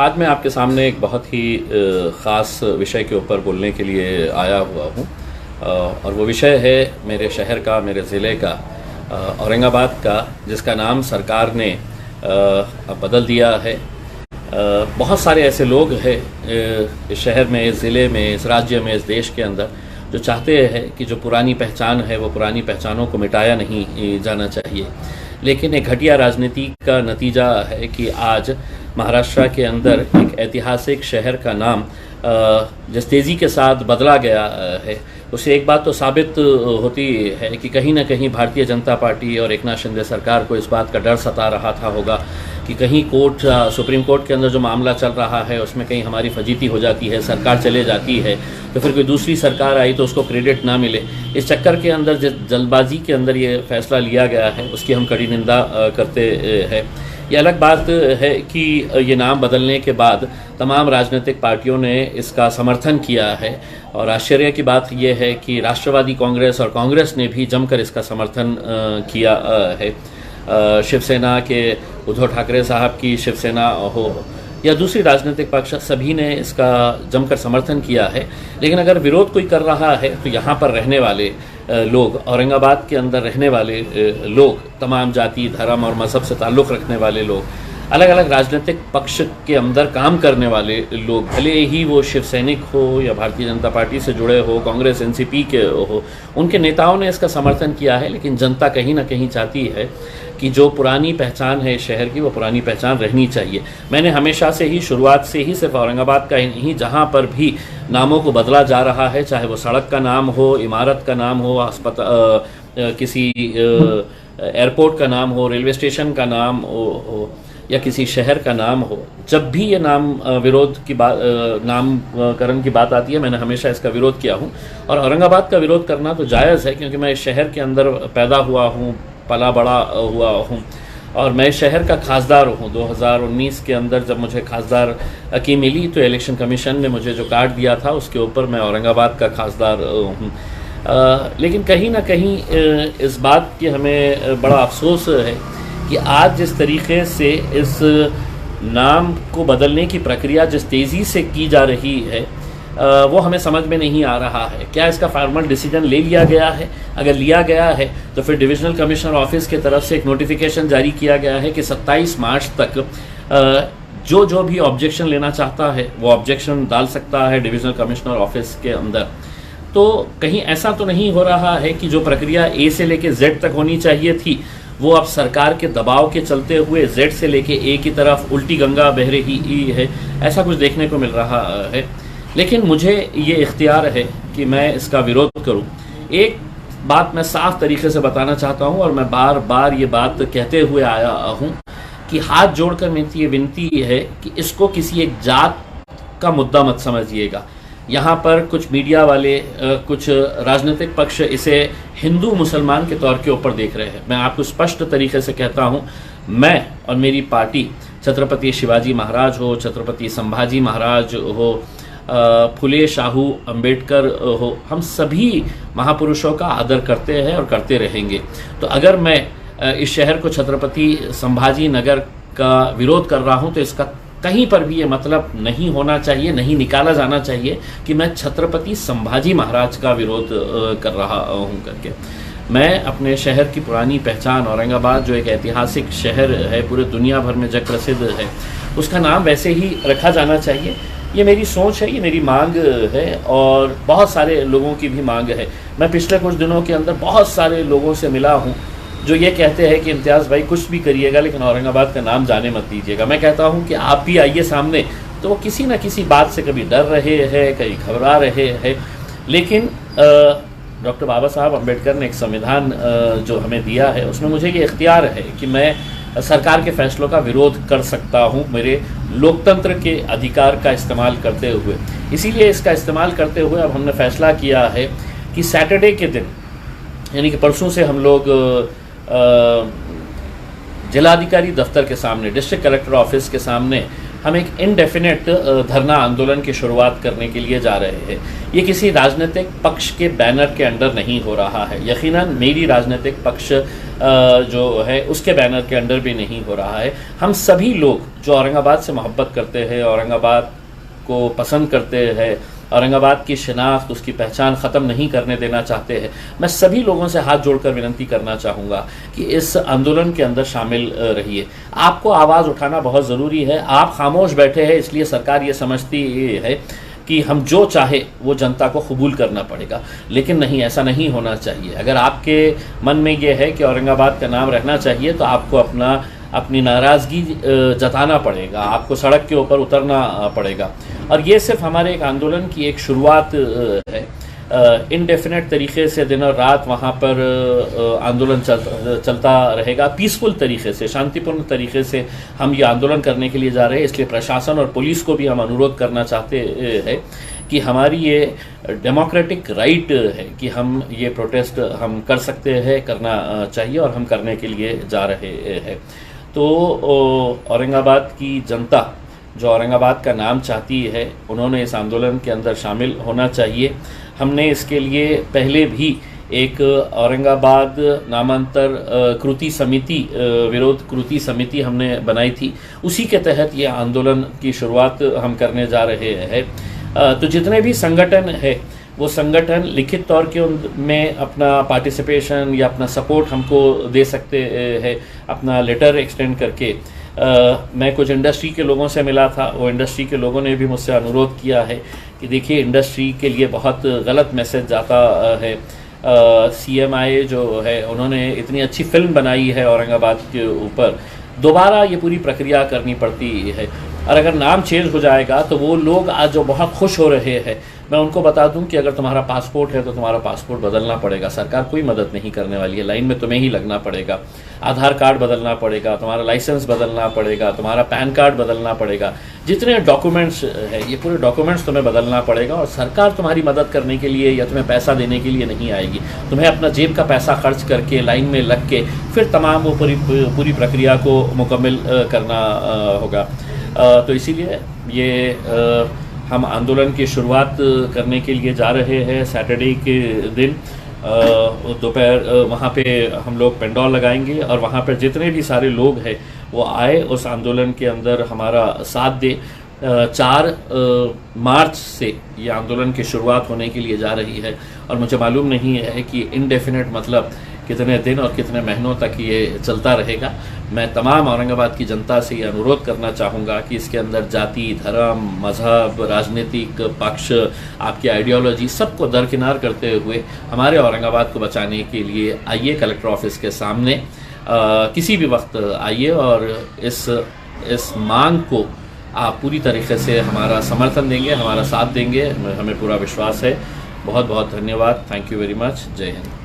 आज मैं आपके सामने एक बहुत ही ख़ास विषय के ऊपर बोलने के लिए आया हुआ हूँ और वो विषय है मेरे शहर का, मेरे ज़िले का, औरंगाबाद का, जिसका नाम सरकार ने अब बदल दिया है। बहुत सारे ऐसे लोग हैं इस शहर में, इस ज़िले में, इस राज्य में, इस देश के अंदर जो चाहते हैं कि जो पुरानी पहचान है वो पुरानी पहचानों को मिटाया नहीं जाना चाहिए। लेकिन एक घटिया राजनीति का नतीजा है कि आज महाराष्ट्र के अंदर एक ऐतिहासिक शहर का नाम जिस तेज़ी के साथ बदला गया है, उससे एक बात तो साबित होती है कि कहीं ना कहीं भारतीय जनता पार्टी और एकनाथ शिंदे सरकार को इस बात का डर सता रहा था होगा कि कहीं सुप्रीम कोर्ट के अंदर जो मामला चल रहा है उसमें कहीं हमारी फजीती हो जाती है, सरकार चले जाती है तो फिर कोई दूसरी सरकार आई तो उसको क्रेडिट ना मिले। इस चक्कर के अंदर जिस जल्दबाजी के अंदर ये फैसला लिया गया है उसकी हम कड़ी निंदा करते हैं। ये अलग बात है कि ये नाम बदलने के बाद तमाम राजनीतिक पार्टियों ने इसका समर्थन किया है और आश्चर्य की बात यह है कि राष्ट्रवादी कांग्रेस और कांग्रेस ने भी जमकर इसका समर्थन किया है। शिवसेना के उद्धव ठाकरे साहब की शिवसेना हो या दूसरी राजनीतिक पक्ष, सभी ने इसका जमकर समर्थन किया है। लेकिन अगर विरोध कोई कर रहा है तो यहाँ पर रहने वाले लोग, औरंगाबाद के अंदर रहने वाले लोग, तमाम जाति, धर्म और मज़हब से ताल्लुक़ रखने वाले लोग, अलग अलग राजनीतिक पक्ष के अंदर काम करने वाले लोग, भले ही वो शिव सैनिक हो या भारतीय जनता पार्टी से जुड़े हो, कांग्रेस एनसीपी के हो, उनके नेताओं ने इसका समर्थन किया है। लेकिन जनता कहीं ना कहीं चाहती है कि जो पुरानी पहचान है शहर की, वो पुरानी पहचान रहनी चाहिए। मैंने हमेशा से ही, शुरुआत से ही, सिर्फ औरंगाबाद का ही नहीं, जहाँ पर भी नामों को बदला जा रहा है, चाहे वो सड़क का नाम हो, इमारत का नाम हो, अस्पताल, किसी एयरपोर्ट का नाम हो, रेलवे स्टेशन का नाम हो या किसी शहर का नाम हो, जब भी ये विरोध की बात, नामकरण की बात आती है, मैंने हमेशा इसका विरोध किया हूँ। और औरंगाबाद का विरोध करना तो जायज़ है क्योंकि मैं इस शहर के अंदर पैदा हुआ हूँ, पला बड़ा हुआ हूँ और मैं शहर का खासदार हूँ। 2019 के अंदर जब मुझे खासदार की मिली तो इलेक्शन कमीशन ने मुझे जो कार्ड दिया था उसके ऊपर मैं औरंगाबाद का खासदार हूँ। लेकिन कहीं ना कहीं इस बात की हमें बड़ा अफसोस है कि आज जिस तरीके से इस नाम को बदलने की प्रक्रिया जिस तेज़ी से की जा रही है वो हमें समझ में नहीं आ रहा है। क्या इसका फार्मल डिसीजन ले लिया गया है? अगर लिया गया है तो फिर डिविजनल कमिश्नर ऑफिस की तरफ से एक नोटिफिकेशन जारी किया गया है कि 27 मार्च तक जो भी ऑब्जेक्शन लेना चाहता है वो ऑब्जेक्शन डाल सकता है डिविजनल कमिश्नर ऑफिस के अंदर। तो कहीं ऐसा तो नहीं हो रहा है कि जो प्रक्रिया ए से लेके जेड तक होनी चाहिए थी वो अब सरकार के दबाव के चलते हुए जेड से लेके ए की तरफ उल्टी गंगा बह रही है? ऐसा कुछ देखने को मिल रहा है। लेकिन मुझे ये इख्तियार है कि मैं इसका विरोध करूं। एक बात मैं साफ तरीके से बताना चाहता हूं और मैं बार बार ये बात कहते हुए आया हूं कि हाथ जोड़कर मेरी ये विनती है कि इसको किसी एक जात का मुद्दा मत समझिएगा। यहाँ पर कुछ मीडिया वाले, कुछ राजनीतिक पक्ष इसे हिंदू मुसलमान के तौर के ऊपर देख रहे हैं। मैं आपको स्पष्ट तरीके से कहता हूँ, मैं और मेरी पार्टी, छत्रपति शिवाजी महाराज हो, छत्रपति संभाजी महाराज हो, फुले शाहू अंबेडकर हो, हम सभी महापुरुषों का आदर करते हैं और करते रहेंगे। तो अगर मैं इस शहर को छत्रपति संभाजी नगर का विरोध कर रहा हूं तो इसका कहीं पर भी ये मतलब नहीं होना चाहिए, नहीं निकाला जाना चाहिए कि मैं छत्रपति संभाजी महाराज का विरोध कर रहा हूं करके। मैं अपने शहर की पुरानी पहचान, औरंगाबाद जो एक ऐतिहासिक शहर है, पूरे दुनिया भर में जग प्रसिद्ध है, उसका नाम वैसे ही रखा जाना चाहिए। ये मेरी सोच है, ये मेरी मांग है और बहुत सारे लोगों की भी मांग है। मैं पिछले कुछ दिनों के अंदर बहुत सारे लोगों से मिला हूँ जो ये कहते हैं कि इम्तियाज़ भाई कुछ भी करिएगा लेकिन औरंगाबाद का नाम जाने मत दीजिएगा। मैं कहता हूँ कि आप भी आइए सामने। तो वो किसी न किसी बात से कभी डर रहे हैं, कहीं घबरा रहे हैं। लेकिन डॉक्टर बाबा साहब अम्बेडकर ने एक संविधान जो हमें दिया है उसमें मुझे ये इख्तियार है कि मैं सरकार के फैसलों का विरोध कर सकता हूं, मेरे लोकतंत्र के अधिकार का इस्तेमाल करते हुए। इसीलिए इसका इस्तेमाल करते हुए अब हमने फैसला किया है कि सैटरडे के दिन, यानी कि परसों से, हम लोग जिलाधिकारी दफ्तर के सामने, डिस्ट्रिक्ट कलेक्टर ऑफिस के सामने हम एक इनडेफिनेट धरना आंदोलन की शुरुआत करने के लिए जा रहे हैं। ये किसी राजनीतिक पक्ष के बैनर के अंडर नहीं हो रहा है। यकीनन मेरी राजनीतिक पक्ष जो है उसके बैनर के अंडर भी नहीं हो रहा है। हम सभी लोग जो औरंगाबाद से मोहब्बत करते हैं, औरंगाबाद को पसंद करते हैं, औरंगाबाद की शिनाख्त, उसकी पहचान ख़त्म नहीं करने देना चाहते हैं, मैं सभी लोगों से हाथ जोड़कर विनती करना चाहूँगा कि इस आंदोलन के अंदर शामिल रहिए। आपको आवाज़ उठाना बहुत ज़रूरी है। आप खामोश बैठे हैं इसलिए सरकार ये समझती है कि हम जो चाहे वो जनता को कबूल करना पड़ेगा, लेकिन नहीं, ऐसा नहीं होना चाहिए। अगर आपके मन में ये है कि औरंगाबाद का नाम रहना चाहिए तो आपको अपनी नाराज़गी जताना पड़ेगा, आपको सड़क के ऊपर उतरना पड़ेगा। और ये सिर्फ हमारे एक आंदोलन की एक शुरुआत है। इनडेफिनेट तरीके से दिन और रात वहाँ पर आंदोलन चलता रहेगा। पीसफुल तरीके से, शांतिपूर्ण तरीके से हम ये आंदोलन करने के लिए जा रहे हैं। इसलिए प्रशासन और पुलिस को भी हम अनुरोध करना चाहते हैं कि हमारी ये डेमोक्रेटिक राइट है कि हम ये प्रोटेस्ट हम कर सकते हैं, करना चाहिए, और हम करने के लिए जा रहे हैं। तो औरंगाबाद की जनता जो औरंगाबाद का नाम चाहती है, उन्होंने इस आंदोलन के अंदर शामिल होना चाहिए। हमने इसके लिए पहले भी एक औरंगाबाद नामांतर कृति समिति, विरोध कृति समिति हमने बनाई थी। उसी के तहत ये आंदोलन की शुरुआत हम करने जा रहे हैं। तो जितने भी संगठन है वो संगठन लिखित तौर के उनमें अपना पार्टिसिपेशन या अपना सपोर्ट हमको दे सकते हैं, अपना लेटर एक्सटेंड करके। मैं कुछ इंडस्ट्री के लोगों से मिला था, वो इंडस्ट्री के लोगों ने भी मुझसे अनुरोध किया है कि देखिए इंडस्ट्री के लिए बहुत गलत मैसेज जाता है। CMI जो है उन्होंने इतनी अच्छी फिल्म बनाई है औरंगाबाद के ऊपर, दोबारा ये पूरी प्रक्रिया करनी पड़ती है। और अगर नाम चेंज हो जाएगा तो वो लोग आज जो बहुत खुश हो रहे हैं, मैं उनको बता दूं कि अगर तुम्हारा पासपोर्ट है तो तुम्हारा पासपोर्ट बदलना पड़ेगा। सरकार कोई मदद नहीं करने वाली है, लाइन में तुम्हें ही लगना पड़ेगा। आधार कार्ड बदलना पड़ेगा, तुम्हारा लाइसेंस बदलना पड़ेगा, तुम्हारा पैन कार्ड बदलना पड़ेगा, जितने डॉक्यूमेंट्स है ये पूरे डॉक्यूमेंट्स तुम्हें बदलना पड़ेगा। और सरकार तुम्हारी मदद करने के लिए या तुम्हें पैसा देने के लिए नहीं आएगी। तुम्हें अपना जेब का पैसा खर्च करके लाइन में लग के फिर तमाम वो पूरी प्रक्रिया को मुकम्मल करना होगा। तो इसीलिए ये हम आंदोलन की शुरुआत करने के लिए जा रहे हैं। सैटरडे के दिन दोपहर वहाँ पे हम लोग पेंडॉल लगाएंगे और वहाँ पर जितने भी सारे लोग हैं वो आए, उस आंदोलन के अंदर हमारा साथ दे। 4 मार्च से ये आंदोलन की शुरुआत होने के लिए जा रही है और मुझे मालूम नहीं है कि इनडेफिनेट मतलब कितने दिन और कितने महीनों तक ये चलता रहेगा। मैं तमाम औरंगाबाद की जनता से ये अनुरोध करना चाहूँगा कि इसके अंदर जाति, धर्म, मज़हब, राजनीतिक पक्ष, आपकी आइडियोलॉजी सबको दरकिनार करते हुए हमारे औरंगाबाद को बचाने के लिए आइए कलेक्टर ऑफिस के सामने किसी भी वक्त आइए और इस मांग को आप पूरी तरीके से हमारा समर्थन देंगे, हमारा साथ देंगे, हमें पूरा विश्वास है। बहुत बहुत धन्यवाद। Thank you very much. जय हिंद।